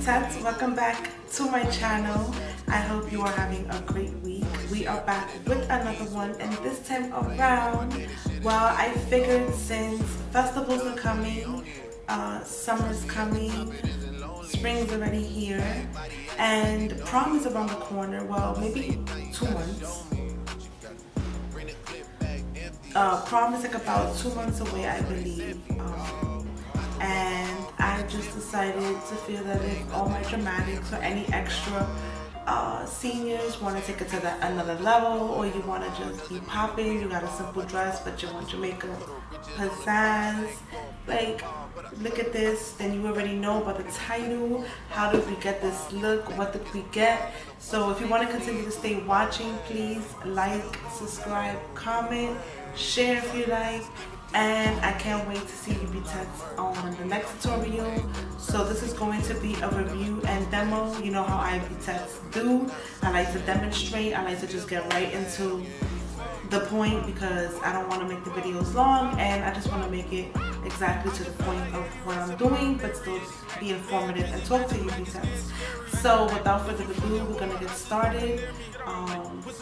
Tets, welcome back to my channel. I hope you are having a great week. We are back with another one, and this time around, well, I figured since festivals are coming, summer's coming, spring's already here, and prom is around the corner. Well, maybe 2 months. Prom is like about 2 months away, I believe. And I just decided to feel that if all my dramatics or any extra seniors want to take it to another level, or you want to just be popping, you got a simple dress but you want your makeup pizzazz, like, look at this, then you already know about the title. How did we get this look? What did we get? So if you want to continue to stay watching, please like, subscribe, comment, share if you like. And I can't wait to see you be Tets on the next tutorial. So this is going to be a review and demo. You know how I be Tets do. I like to demonstrate. I like to just get right into the point because I don't want to make the videos long, and I just want to make it exactly to the point of what I'm doing, but still be informative and talk to you be Tets. So without further ado, we're gonna get started.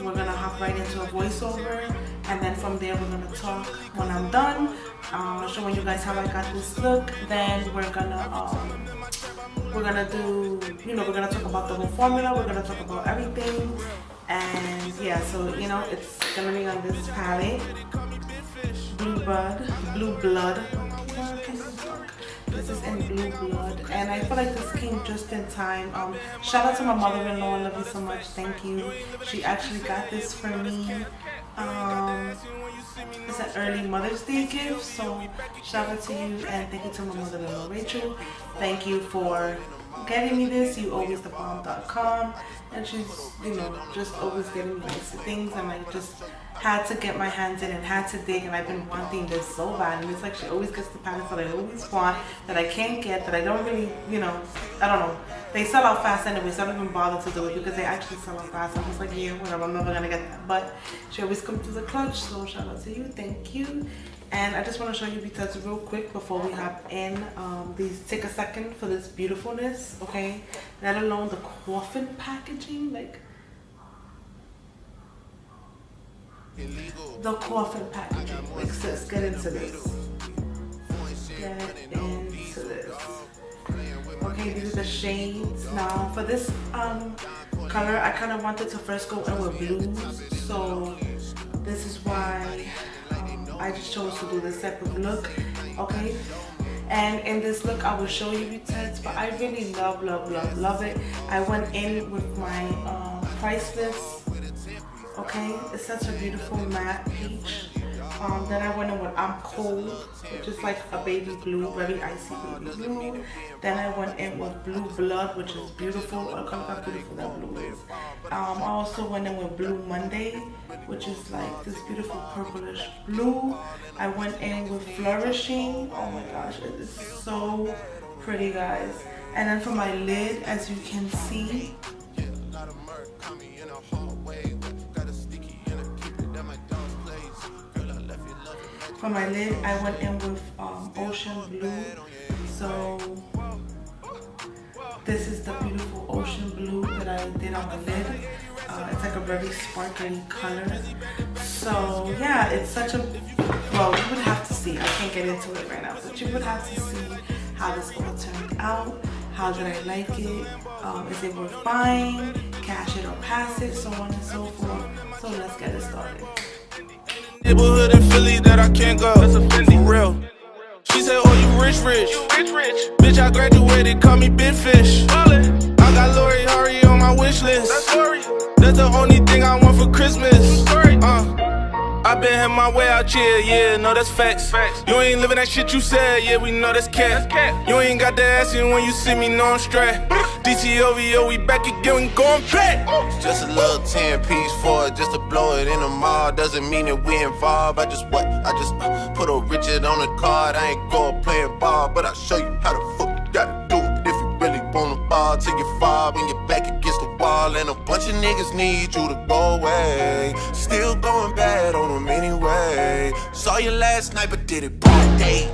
We're gonna hop right into a voiceover, and then from there we're gonna talk when I'm done, showing you guys how I got this look. Then we're gonna do, you know, we're gonna talk about the whole formula. We're gonna talk about everything, and yeah, so you know, it's gonna be on this palette, Blue Blood. This is in Blue Blood, and I feel like this came just in time. Shout out to my mother-in-law. I love you so much. Thank you. She actually got this for me. It's an early Mother's Day gift, so shout out to you, and thank you to my mother-in-law Rachel. Thank you for getting me this. You always thebomb.com, and she's, you know, just always getting me nice things, and I just had to get my hands in and had to dig, and I've been wanting this so bad. And it's like she always gets the palettes that I always want, that I can't get, that I don't really, you know, I don't know. They sell out fast anyway, so I don't even bother to do it because they actually sell out fast. I'm just like, yeah, whatever, I'm never gonna get that. But she always comes to the clutch, so shout out to you, thank you. And I just want to show you because real quick before we hop in. These take a second for this beautifulness, okay? Let alone the coffin packaging, like the coffin packaging. Like, sis, get into this. Get into this. Okay, these are the shades. Now for this color, I kind of wanted to first go in with blues, so this is why I just chose to do this type of look, okay? And in this look, I will show you Tets, but I really love it. I went in with my priceless, okay? It's such a beautiful matte peach. Then I went in with I'm Cold, which is like a baby blue, very icy baby blue. Then I went in with Blue Blood, which is beautiful. Look how beautiful that blue is. I also went in with Blue Monday, which is like this beautiful purplish blue. I went in with Flourishing. Oh my gosh, it is so pretty, guys. And then for my lid, as you can see, for my lid, I went in with Ocean Blue. So this is the beautiful Ocean Blue that I did on my lid. It's like a very sparkly color. So yeah, it's such a, well, you would have to see. I can't get into it right now, but you would have to see how this all turned out. How did I like it? Is it worth buying? Cash it or pass it? So on and so forth. So let's get it started. Neighborhood in Philly that I can't go. That's a Fendi. For real. She said, oh, you rich. You rich. Bitch, I graduated, call me Big Fish. Ballin'. I got Lori Hurry on my wish list. That's the only thing I want for Christmas. I been had my way out here, yeah, no, that's facts. You ain't living that shit you said, yeah, we know that's cat. You ain't got the ass in when you see me, no, I'm strapped. DTOVO, we back again, we going back. Just a little 10-piece for it, just to blow it in the mall. Doesn't mean that we involved. I just put a Richard on the card. I ain't go playing ball, but I'll show you how the fuck you gotta do it. If you really want the ball till you fall when you're back against the wall, and a bunch of niggas need you to go away. Still going bad on them anyway. Saw you last night, but did it broad day.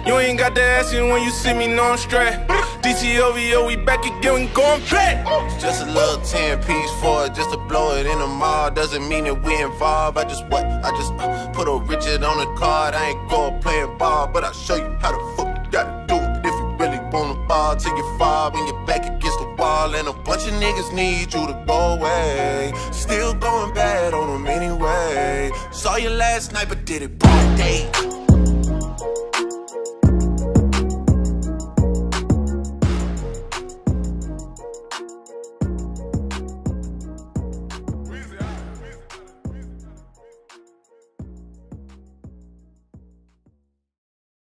You ain't got to ask me when you see me, no I'm straight. DTOVO, we back again, we going back. Just a little 10-piece for it, just to blow it in the mall. Doesn't mean that we involved. I just put a Richard on the card. I ain't go playing ball, but I'll show you how the fuck you gotta do it. If you really wanna ball till you fall and you're back against the wall, and a bunch of niggas need you to go away. Still going bad on them anyway. Saw you last night, but did it broad day.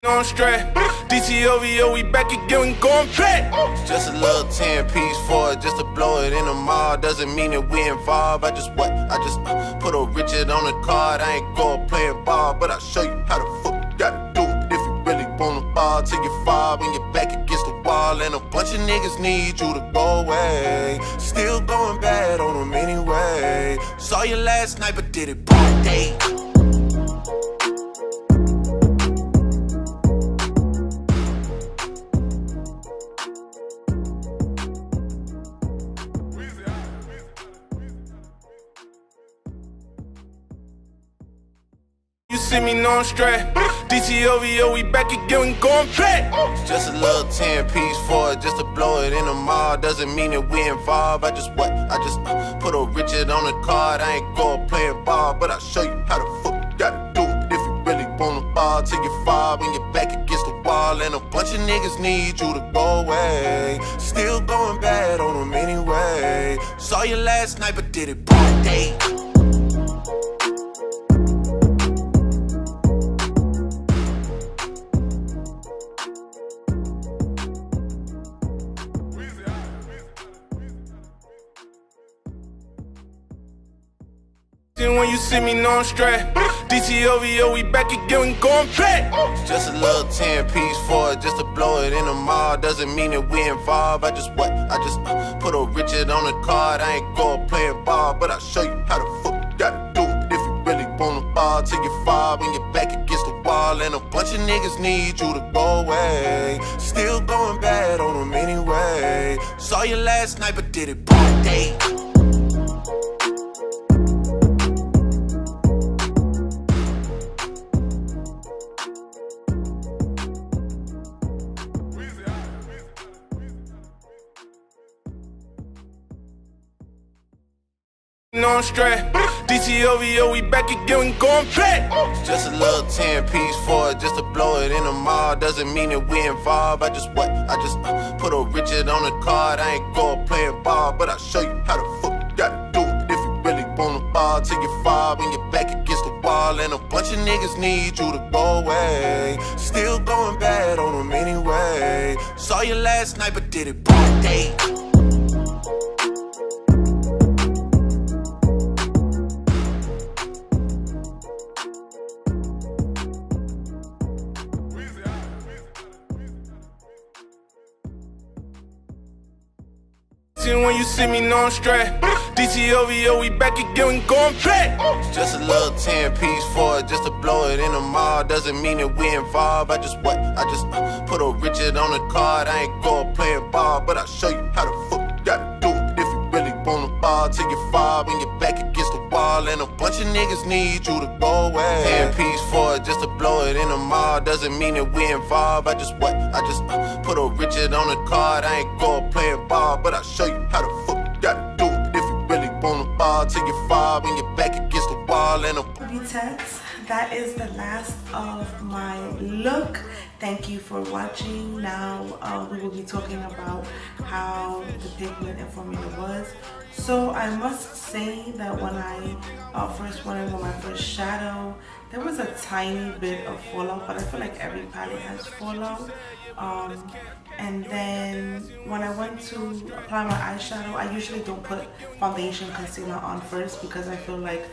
On straight, DTOVO, we back again, we going back. Just a little 10-piece for it, just to blow it in the mall. Doesn't mean that we involved. I just put a Richard on the card. I ain't go playing ball, but I'll show you how the fuck you gotta do it. If you really wanna ball till you fall and you're back against the wall, and a bunch of niggas need you to go away. Still going bad on them anyway. Saw you last night, but did it broad day. You see me, no I'm straight. DTOVO, we back again, we going back. Just a little 10-piece for it, just to blow it in the mall. Doesn't mean that we involved. I just put a Richard on the card. I ain't go playing ball, but I'll show you how the fuck you gotta do it. If you really wanna ball till you fall and you're back against the wall, and a bunch of niggas need you to go away. Still going bad on them anyway. Saw you last night, but did it broad day. When you see me, no I'm straight. DTOVO, we back again, we going back. Just a little 10-piece for it, just to blow it in the mall. Doesn't mean that we involved. I just put a Richard on the card. I ain't go playing ball, but I'll show you how the fuck you gotta do it. If you really wanna ball till you fall and you're back against the wall, and a bunch of niggas need you to go away. Still going bad on them anyway. Saw you last night, but did it broad day. No I'm straight. DTOVO, we back again, we going back. Just a little 10-piece for it, just to blow it in the mall. Doesn't mean that we involved. I just put a Richard on the card. I ain't go playing ball, but I'll show you how the fuck you gotta do it. If you really wanna ball till you fall and you're back against the wall, and a bunch of niggas need you to go away. Still going bad on them anyway. Saw you last night, but did it broad day. When you see me, no I'm straight. DTOVO, we back again, we going back. Just a little 10-piece for it, just to blow it in the mall. Doesn't mean that we involved. I just put a Richard on the card. I ain't go playing ball, but I'll show you how the fuck you gotta do it. If you really wanna ball till you fall and you're back against the wall, and a bunch of niggas need you to go away. 10-piece for it, just to blow it in the mall. Doesn't mean that we involved. I just put a Richard on the card. I ain't go playing ball, but I'll show you how the fuck you gotta do it. If you really wanna ball till you fall and you're back against the wall, and a that is the last of my look. Thank you for watching. Now we will be talking about how the pigment and formula was. So I must say that when I first went in with my first shadow, there was a tiny bit of fallout, but I feel like every palette has fallout. And then when I went to apply my eyeshadow, I usually don't put foundation concealer on first because I feel like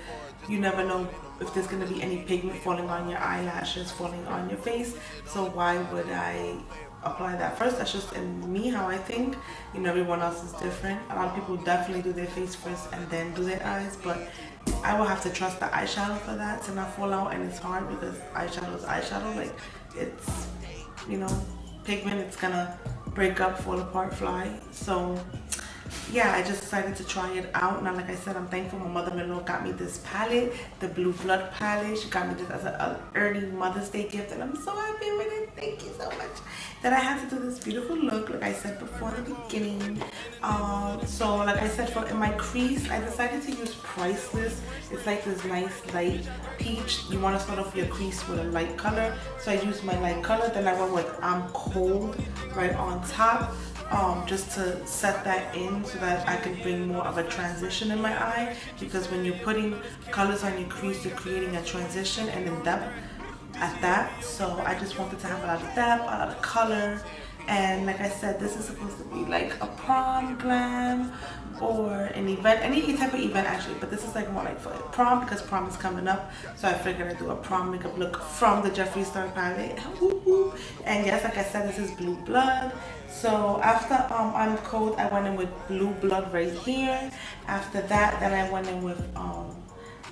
you never know if there's going to be any pigment falling on your eyelashes, falling on your face. So why would I apply that first? That's just in me, how I think. You know, everyone else is different. A lot of people definitely do their face first and then do their eyes, but I will have to trust the eyeshadow for that to not fall out. And it's hard because eyeshadow is eyeshadow. Like, it's you know, pigment. It's gonna break up, fall apart, fly. So yeah, I just decided to try it out. Now, like I said, I'm thankful my mother-in-law got me this palette, the Blue Blood palette. She got me this as an early Mother's Day gift, and I'm so happy with it. Thank you so much. That I had to do this beautiful look, like I said before in the beginning. So like I said, in my crease, I decided to use Priceless. It's like this nice light peach. You want to start off your crease with a light color, so I used my light color. Then I went with I'm Cold right on top. Just to set that in so that I can bring more of a transition in my eye, because when you're putting colors on your crease, you're creating a transition and in depth at that. So I just wanted to have a lot of depth, a lot of color. And like I said, this is supposed to be like a prom glam or an event, any type of event actually, but this is like more like for prom, because prom is coming up. So I figured I'd do a prom makeup look from the Jeffree Star palette. And yes, like I said, this is Blue Blood. So after I'm Cold, I went in with Blue Blood right here. After that, then I went in with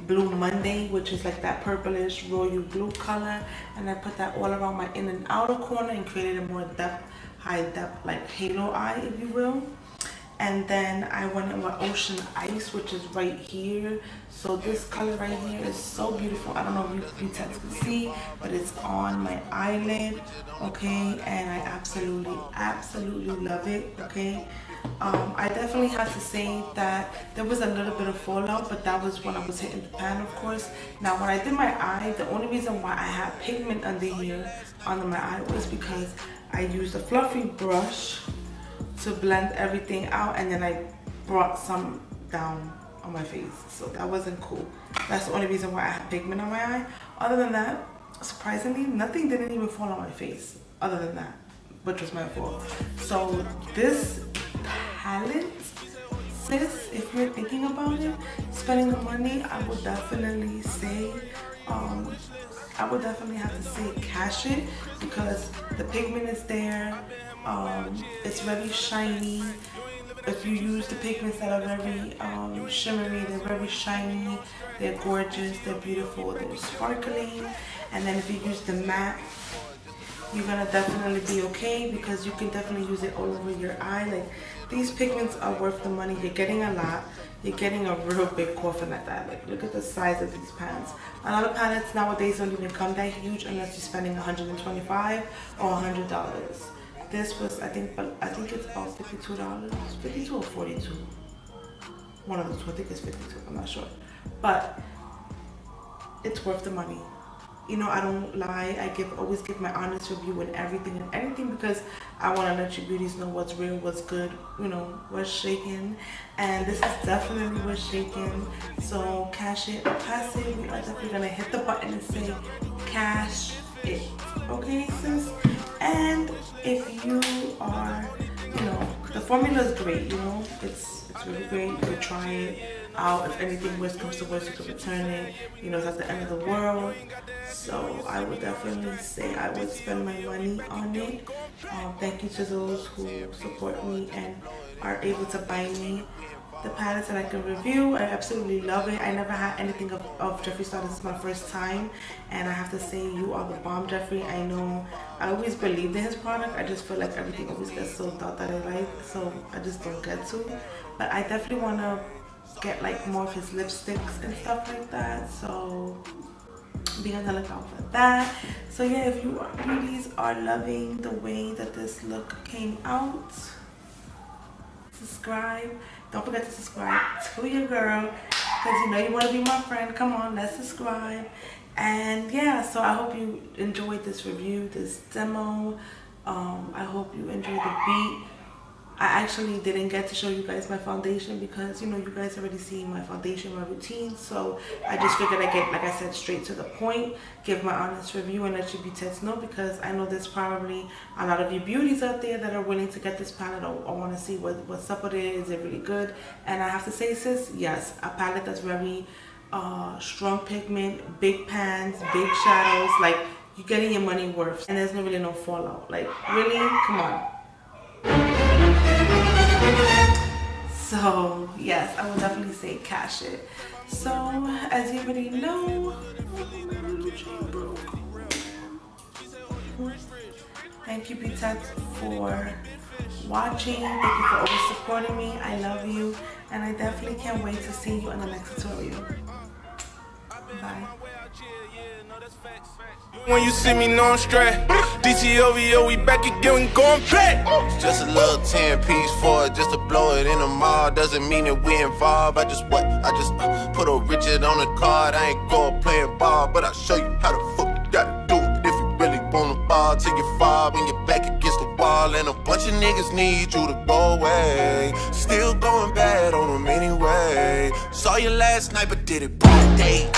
Blue Monday, which is like that purplish royal blue color, and I put that all around my in and outer corner and created a more depth, high depth, like halo eye, if you will. And then I went in with Ocean Ice, which is right here. So this color right here is so beautiful. I don't know if you guys can see, but it's on my eyelid, okay? And I absolutely love it, okay? I definitely have to say that there was a little bit of fallout, but that was when I was hitting the pan, of course. Now, when I did my eye, the only reason why I had pigment under here, under my eye, was because I used a fluffy brush to blend everything out, and then I brought some down on my face, so that wasn't cool. That's the only reason why I had pigment on my eye. Other than that, surprisingly, nothing didn't even fall on my face other than that, which was my fault. So this palette, sis, if you're thinking about it, spending the money, I would definitely say I would definitely have to say cash it, because the pigment is there. It's very shiny. If you use the pigments that are very shimmery, they're very shiny, they're gorgeous, they're beautiful, they're sparkling. And then if you use the matte, you're gonna definitely be okay, because you can definitely use it all over your eye. Like, these pigments are worth the money. You're getting a lot. You're getting a real big coffin at that. Like, look at the size of these pans. A lot of palettes nowadays don't even come that huge unless you're spending $125 or $100. This was, I think it's about $52, 52 or 42. One of the two, I think it's 52, I'm not sure. But it's worth the money. You know, I don't lie. I always give my honest review in everything and anything, because I want to let you beauties know what's real, what's good, you know, what's shaking. And this is definitely what's shaking. So cash it or pass it. We are definitely going to hit the button and say cash it. Okay, sis? And if you are, you know, the formula is great, you know, it's really great. You can try it out. If anything worse comes to worse, you can return it. You know, it's at the end of the world. So I would definitely say I would spend my money on it. Thank you to those who support me and are able to buy me the palettes that I can review. I absolutely love it. I never had anything of Jeffree Star. This is my first time, and I have to say, you are the bomb, Jeffree. I know I always believed in his product. I just feel like everything always gets sold out that I like, so I just don't get to. But I definitely want to get like more of his lipsticks and stuff like that, so be on the lookout for that. So yeah, if you beauties are loving the way that this look came out, subscribe. Don't forget to subscribe to your girl, because you know you want to be my friend. Come on, let's subscribe. And yeah, so I hope you enjoyed this review, this demo. I hope you enjoyed the beat. I actually didn't get to show you guys my foundation, because you know you guys already seen my foundation, my routine. So I just figured I'd get, like I said, straight to the point, give my honest review, and let you beauties know, because I know there's probably a lot of you beauties out there that are willing to get this palette or want to see what's up with it. Is it really good? And I have to say, sis, yes, a palette that's very strong pigment, big pans, big shadows. Like, you're getting your money worth, and there's really no fallout. Like, really, come on. So yes, I would definitely say cash it. So as you already know, Thank you, Pitet, for watching. Thank you for always supporting me. I love you, and I definitely can't wait to see you in the next tutorial. Bye. When you see me, know I'm straight. DTOVO, we back again, we going back. Just a little 10-piece for it, just to blow it in the mall. Doesn't mean that we involved. I just put a Richard on the card. I ain't going playing ball, but I'll show you how the fuck you gotta do it. If you really want the ball till you fall and you're back against the wall. And a bunch of niggas need you to go away. Still going bad on them anyway. Saw you last night, but did it broad day.